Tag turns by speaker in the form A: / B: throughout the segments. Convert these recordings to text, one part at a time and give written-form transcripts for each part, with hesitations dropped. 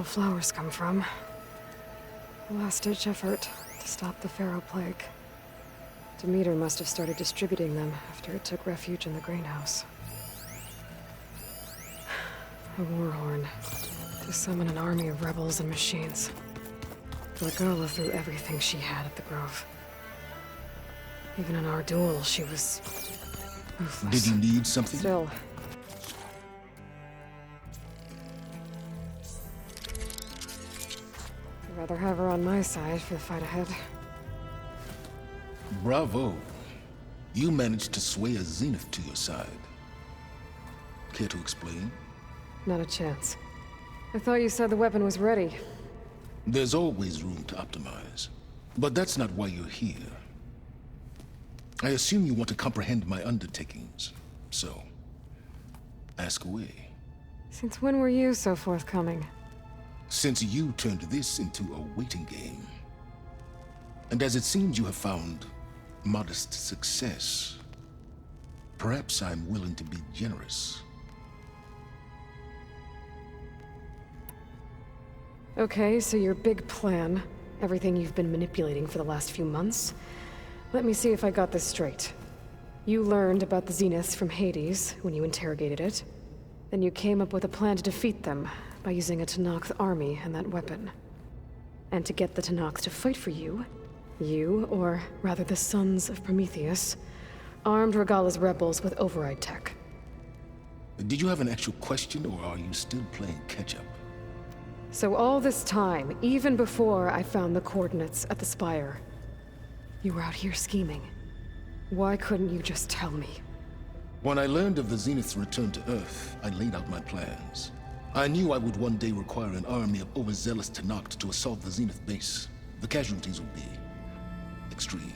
A: all flowers come from. A last-ditch effort to stop the Pharaoh plague. Demeter must have started distributing them after it took refuge in the greenhouse. A war horn to summon an army of rebels and machines. Guerrilla threw everything she had at the Grove. Even in our duel, she was ruthless.
B: Did you need something?
A: Still. I'd rather have her on my side for the fight ahead.
B: Bravo. You managed to sway a Zenith to your side. Care to explain?
A: Not a chance. I thought you said the weapon was ready.
B: There's always room to optimize. But that's not why you're here. I assume you want to comprehend my undertakings. So, ask away.
A: Since when were you so forthcoming?
B: Since you turned this into a waiting game. And as it seems you have found modest success, perhaps I'm willing to be generous.
A: Okay, so your big plan, everything you've been manipulating for the last few months. Let me see if I got this straight. You learned about the Zeniths from Hades when you interrogated it. Then you came up with a plan to defeat them by using a Tenakth army and that weapon. And to get the Tenakth to fight for you, or rather the Sons of Prometheus, armed Regalla's rebels with override tech.
B: Did you have an actual question, or are you still playing catch-up?
A: So all this time, even before I found the coordinates at the Spire, you were out here scheming. Why couldn't you just tell me?
B: When I learned of the Zenith's return to Earth, I laid out my plans. I knew I would one day require an army of overzealous Tenakth to assault the Zenith base. The casualties would be extreme.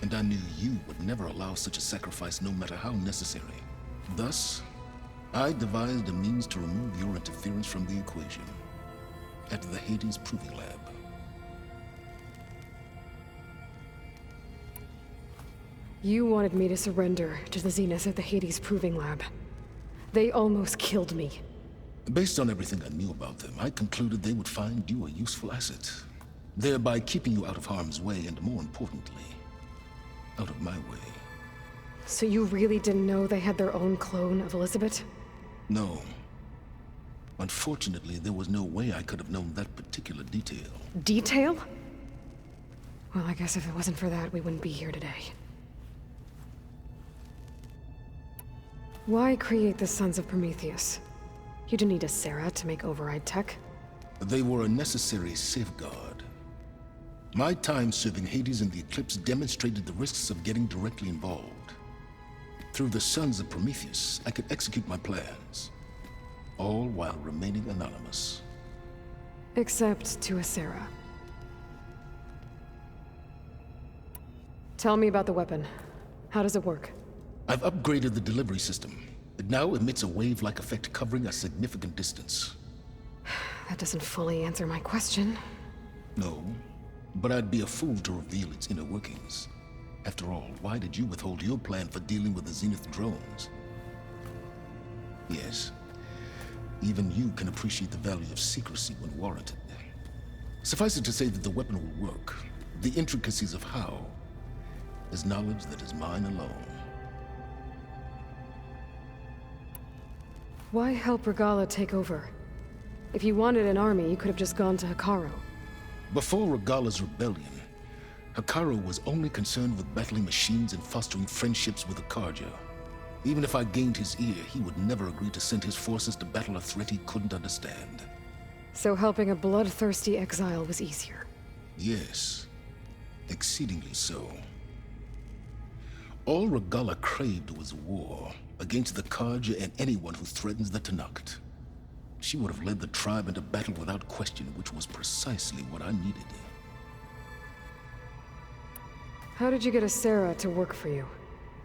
B: And I knew you would never allow such a sacrifice, no matter how necessary. Thus, I devised a means to remove your interference from the equation. At the Hades Proving Lab.
A: You wanted me to surrender to the Zeniths at the Hades Proving Lab. They almost killed me.
B: Based on everything I knew about them, I concluded they would find you a useful asset, thereby keeping you out of harm's way and, more importantly, out of my way.
A: So you really didn't know they had their own clone of Elizabeth?
B: No. Unfortunately, there was no way I could have known that particular detail.
A: Detail? Well, I guess if it wasn't for that, we wouldn't be here today. Why create the Sons of Prometheus? You didn't need a Sarah to make override tech.
B: They were a necessary safeguard. My time serving Hades and the Eclipse demonstrated the risks of getting directly involved. Through the Sons of Prometheus, I could execute my plans. All while remaining anonymous.
A: Except to a Sarah. Tell me about the weapon. How does it work?
B: I've upgraded the delivery system. It now emits a wave-like effect covering a significant distance.
A: That doesn't fully answer my question.
B: No, but I'd be a fool to reveal its inner workings. After all, why did you withhold your plan for dealing with the Zenith drones? Yes. Even you can appreciate the value of secrecy when warranted. Suffice it to say that the weapon will work. The intricacies of how is knowledge that is mine alone.
A: Why help Regalla take over? If you wanted an army, you could have just gone to Hekarro.
B: Before Regalla's rebellion, Hekarro was only concerned with battling machines and fostering friendships with the Karja. Even if I gained his ear, he would never agree to send his forces to battle a threat he couldn't understand.
A: So helping a bloodthirsty exile was easier?
B: Yes, exceedingly so. All Regalla craved was war against the Karja and anyone who threatens the Tenakth. She would have led the tribe into battle without question, which was precisely what I needed.
A: How did you get a Sarah to work for you?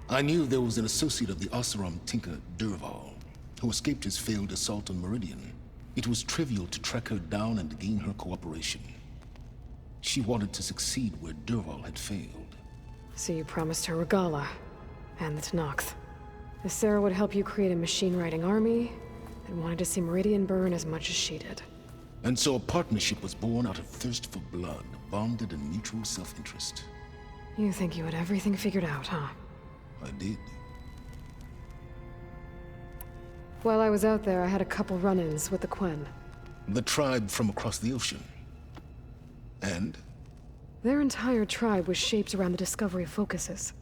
B: I knew there was an associate of the Oseram tinker, Durval, who escaped his failed assault on Meridian. It was trivial to track her down and gain her cooperation. She wanted to succeed where Durval had failed.
A: So you promised her Regalla, and the Tenakth. The Sarah would help you create a machine-riding army, and wanted to see Meridian burn as much as she did.
B: And so a partnership was born out of thirst for blood, bonded in mutual self-interest.
A: You think you had everything figured out, huh?
B: I did.
A: While I was out there, I had a couple run-ins with the Quen.
B: The tribe from across the ocean. And?
A: Their entire tribe was shaped around the discovery of focuses.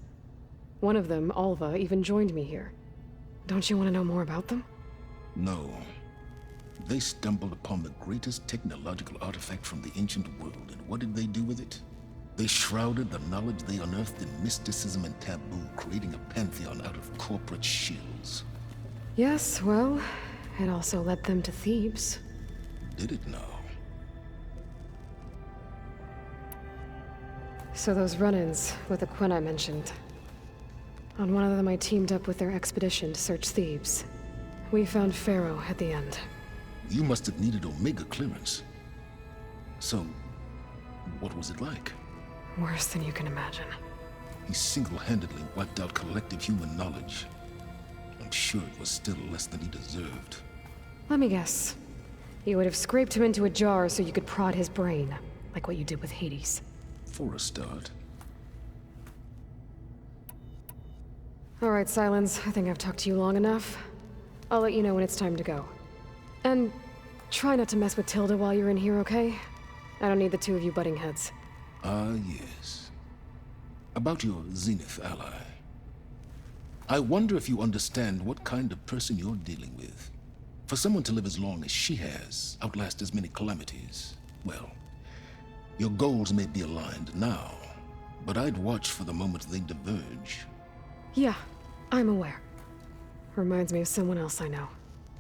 A: One of them, Alva, even joined me here. Don't you want to know more about them?
B: No. They stumbled upon the greatest technological artifact from the ancient world, and what did they do with it? They shrouded the knowledge they unearthed in mysticism and taboo, creating a pantheon out of corporate shills.
A: Yes, well, it also led them to Thebes.
B: Did it now?
A: So those run-ins with the Quen I mentioned. On one of them I teamed up with their expedition to search Thebes. We found Pharaoh at the end.
B: You must have needed Omega clearance. So, what was it like?
A: Worse than you can imagine.
B: He single-handedly wiped out collective human knowledge. I'm sure it was still less than he deserved.
A: Let me guess. You would have scraped him into a jar so you could prod his brain, like what you did with Hades.
B: For a start.
A: All right, Silence. I think I've talked to you long enough. I'll let you know when it's time to go. And try not to mess with Tilda while you're in here, okay? I don't need the two of you butting heads.
B: Ah, yes. About your Zenith ally. I wonder if you understand what kind of person you're dealing with. For someone to live as long as she has, outlast as many calamities, well, your goals may be aligned now, but I'd watch for the moment they diverge.
A: Yeah, I'm aware. Reminds me of someone else I know.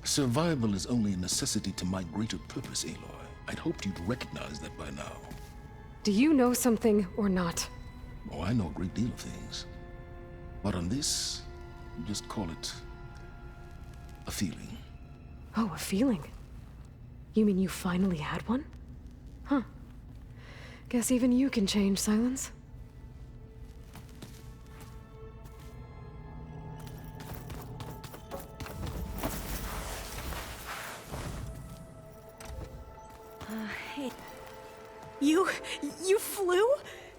B: Survival is only a necessity to my greater purpose, Aloy. I'd hoped you'd recognize that by now.
A: Do you know something or not?
B: Oh, I know a great deal of things. But on this, just call it a feeling.
A: Oh, a feeling? You mean you finally had one? Huh. Guess even you can change, Silence.
C: Hey. You flew?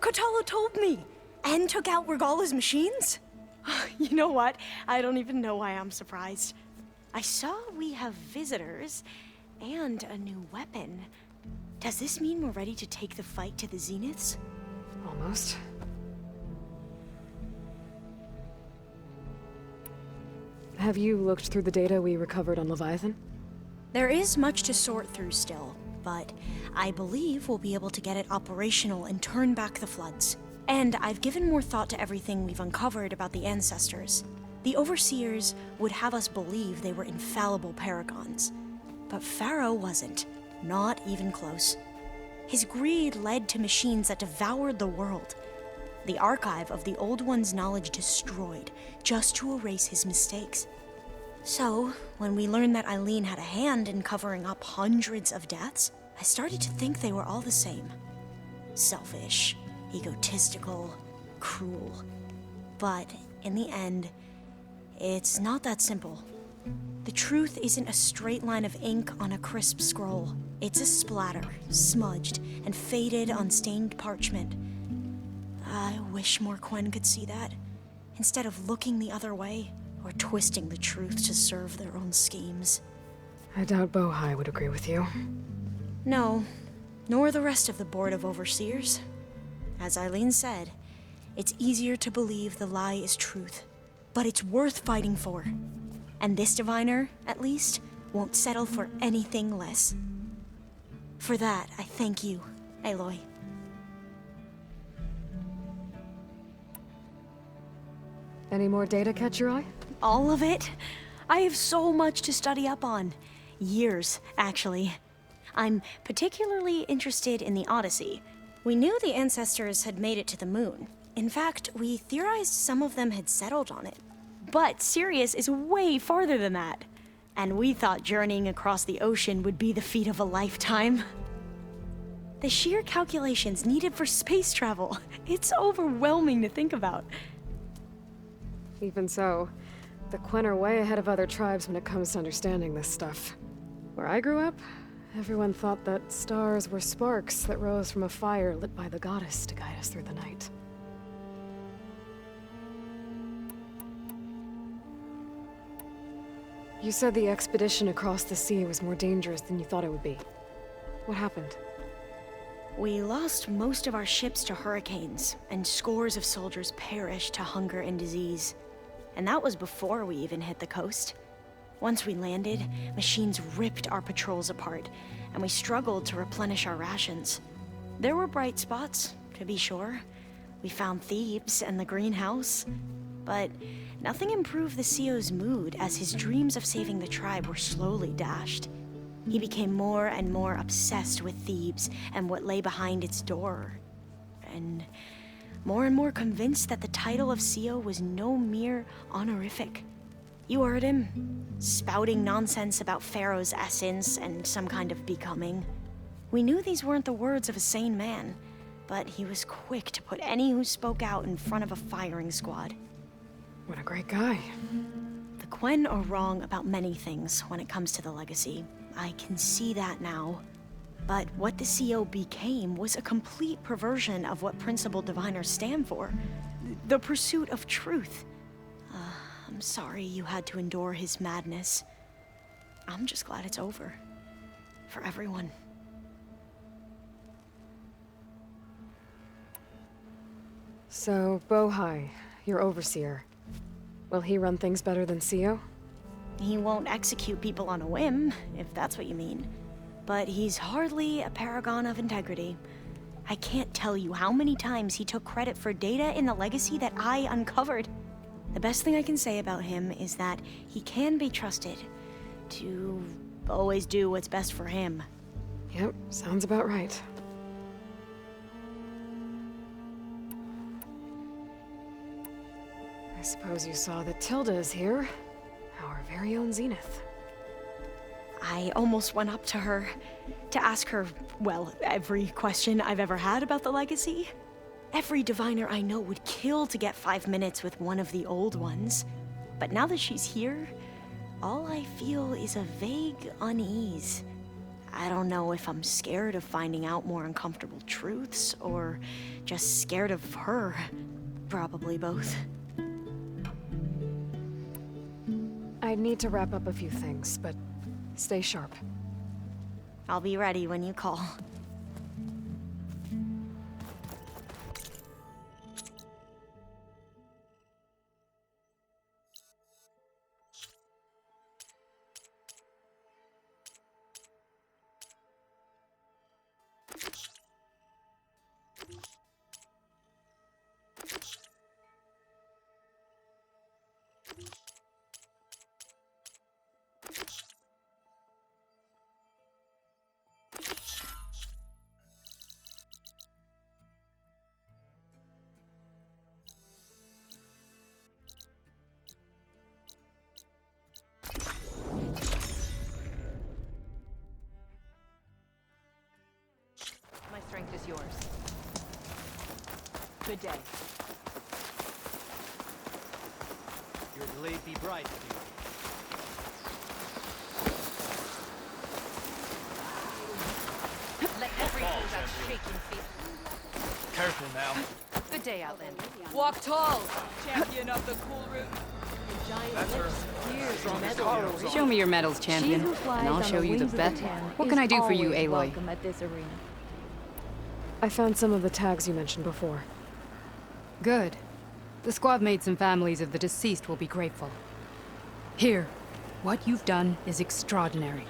C: Kotalo told me. And took out Regalla's machines? You know what? I don't even know why I'm surprised. I saw we have visitors and a new weapon. Does this mean we're ready to take the fight to the Zeniths?
A: Almost. Have you looked through the data we recovered on Leviathan?
C: There is much to sort through still, but I believe we'll be able to get it operational and turn back the floods. And I've given more thought to everything we've uncovered about the ancestors. The Overseers would have us believe they were infallible paragons. But Pharaoh wasn't. Not even close. His greed led to machines that devoured the world. The archive of the Old One's knowledge destroyed, just to erase his mistakes. So, when we learned that Eileen had a hand in covering up hundreds of deaths, I started to think they were all the same. Selfish, egotistical, cruel. But in the end, it's not that simple. The truth isn't a straight line of ink on a crisp scroll. It's a splatter, smudged and faded on stained parchment. I wish more Quen could see that, instead of looking the other way or twisting the truth to serve their own schemes.
A: I doubt Bohai would agree with you.
C: No, nor the rest of the Board of Overseers. As Eileen said, it's easier to believe the lie is truth, but it's worth fighting for. And this diviner, at least, won't settle for anything less. For that, I thank you, Aloy.
A: Any more data catch your eye?
C: All of it? I have so much to study up on. Years, actually. I'm particularly interested in the Odyssey. We knew the ancestors had made it to the moon. In fact, we theorized some of them had settled on it. But Sirius is way farther than that. And we thought journeying across the ocean would be the feat of a lifetime. The sheer calculations needed for space travel, it's overwhelming to think about.
A: Even so, the Quen are way ahead of other tribes when it comes to understanding this stuff. Where I grew up, Everyone thought that stars were sparks that rose from a fire lit by the goddess to guide us through the night. You said the expedition across the sea was more dangerous than you thought it would be. What happened?
C: We lost most of our ships to hurricanes, and scores of soldiers perished to hunger and disease. And that was before we even hit the coast. Once we landed, machines ripped our patrols apart, and we struggled to replenish our rations. There were bright spots, to be sure. We found Thebes and the greenhouse, but nothing improved the CEO's mood as his dreams of saving the tribe were slowly dashed. He became more and more obsessed with Thebes and what lay behind its door, and more convinced that the title of CEO was no mere honorific. You heard him, spouting nonsense about Pharaoh's essence and some kind of becoming. We knew these weren't the words of a sane man, but he was quick to put any who spoke out in front of a firing squad.
A: What a great guy.
C: The Quen are wrong about many things when it comes to the legacy. I can see that now. But what the CEO became was a complete perversion of what principled diviners stand for. The pursuit of truth. I'm sorry you had to endure his madness. I'm just glad it's over. For everyone.
A: So, Bohai, your overseer. Will he run things better than CEO?
C: He won't execute people on a whim, if that's what you mean. But he's hardly a paragon of integrity. I can't tell you how many times he took credit for data in the legacy that I uncovered. The best thing I can say about him is that he can be trusted to always do what's best for him.
A: Yep, sounds about right. I suppose you saw that Tilda is here. Our very own Zenith.
C: I almost went up to her to ask her, well, every question I've ever had about the legacy. Every diviner I know would kill to get 5 minutes with one of the old ones. But now that she's here, all I feel is a vague unease. I don't know if I'm scared of finding out more uncomfortable truths, or just scared of her. Probably both.
A: I need to wrap up a few things, but stay sharp.
C: I'll be ready when you call.
D: My strength is yours. Good day.
E: Your blade be bright, dear.
D: Let everything that shaking feet.
E: Careful now.
D: Good day, Outlander. Walk tall, champion of the cool room.
E: That's her.
F: Show me your medals, champion, and I'll show you the best. What can I do for you, Aloy?
G: At this arena.
A: I found some of the tags you mentioned before.
F: Good. The squad mates and families of the deceased will be grateful. Here, what you've done is extraordinary.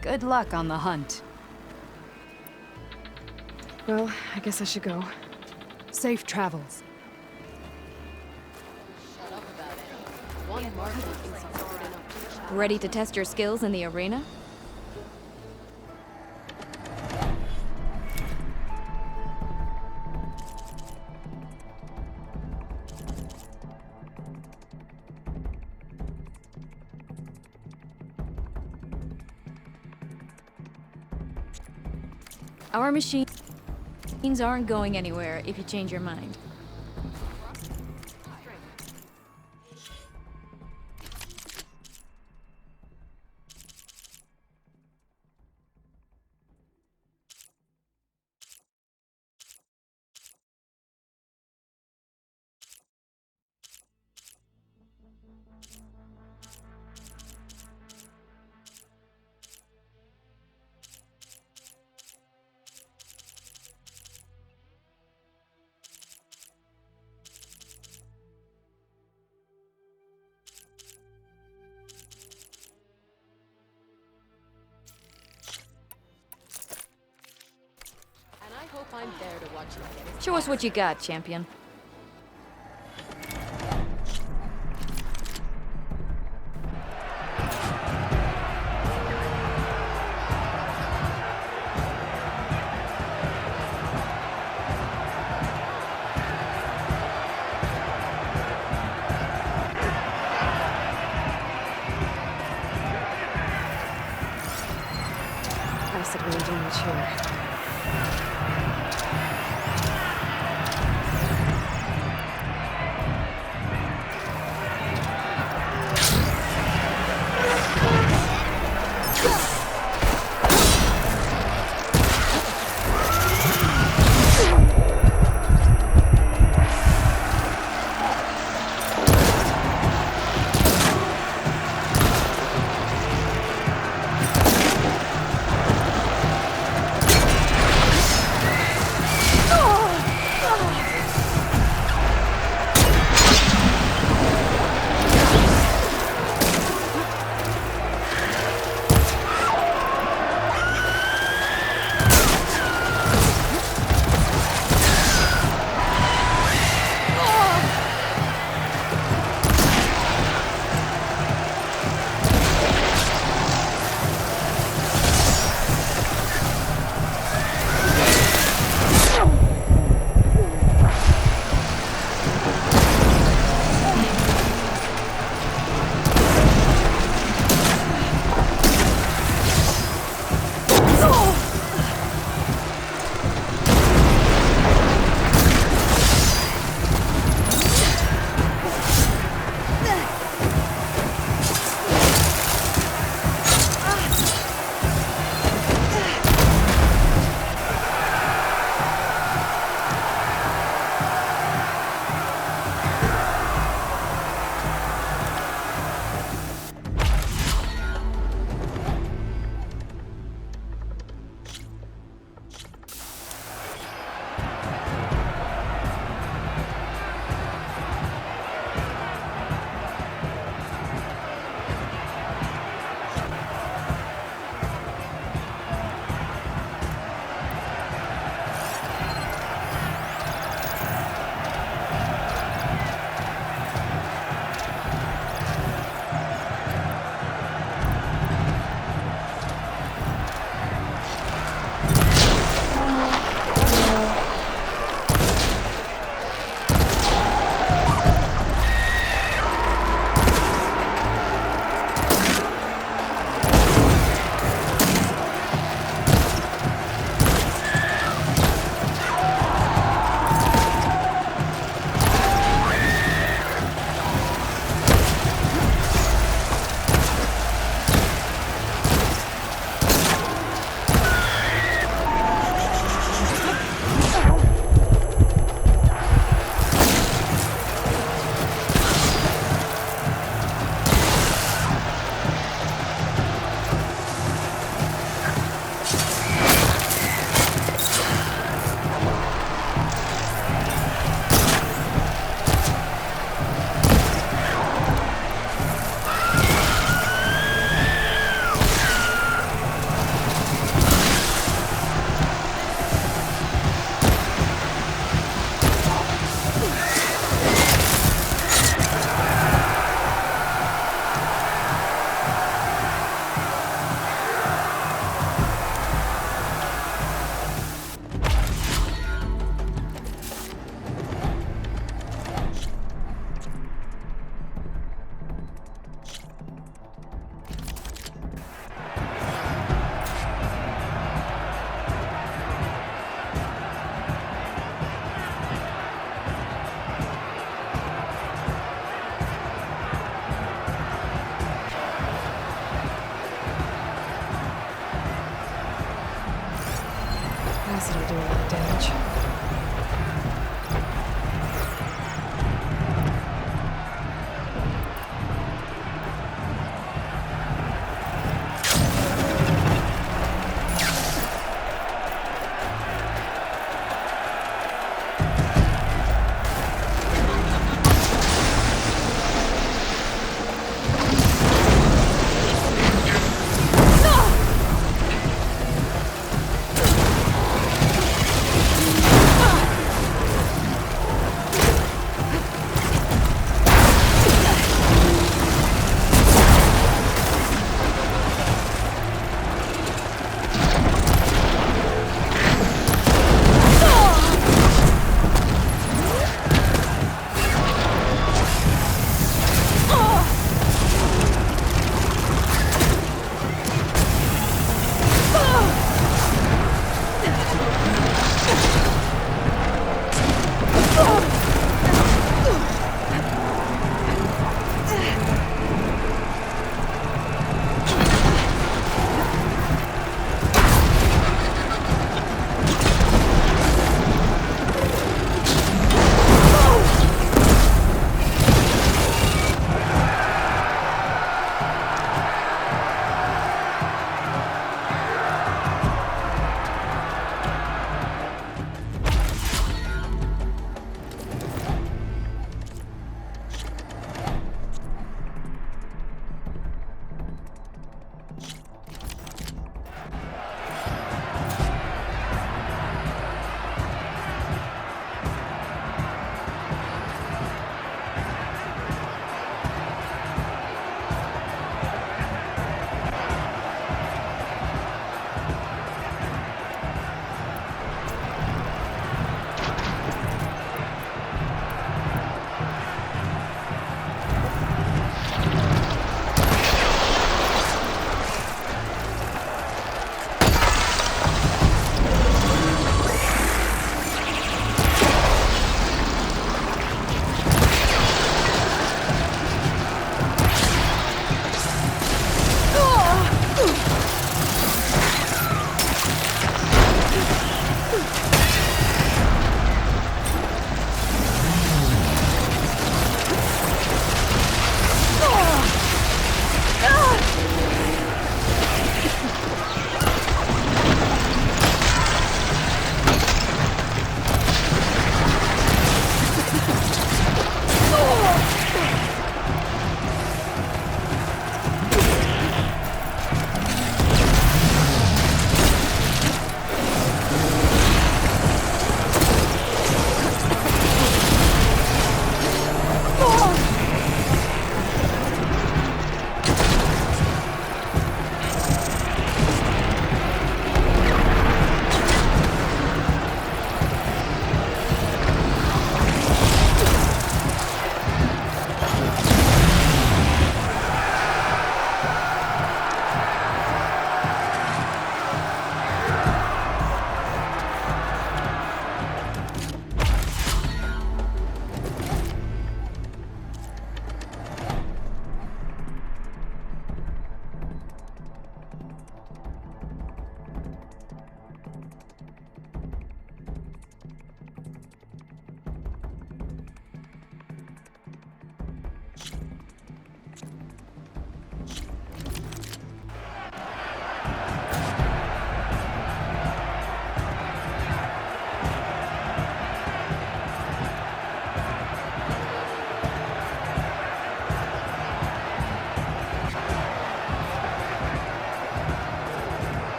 F: Good luck on the hunt.
A: Well, I guess I should go.
F: Safe travels.
G: Ready to test your skills in the arena? Our machines aren't going anywhere if you change your mind.
D: And I hope I'm there to watch you get it.
G: Show us what you got, champion.
A: Acid range in the chair.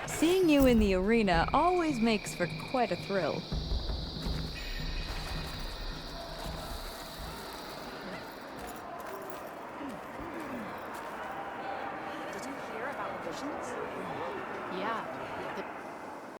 G: Seeing you in the arena always makes for quite a thrill.
H: Did you hear about the visions? Yeah.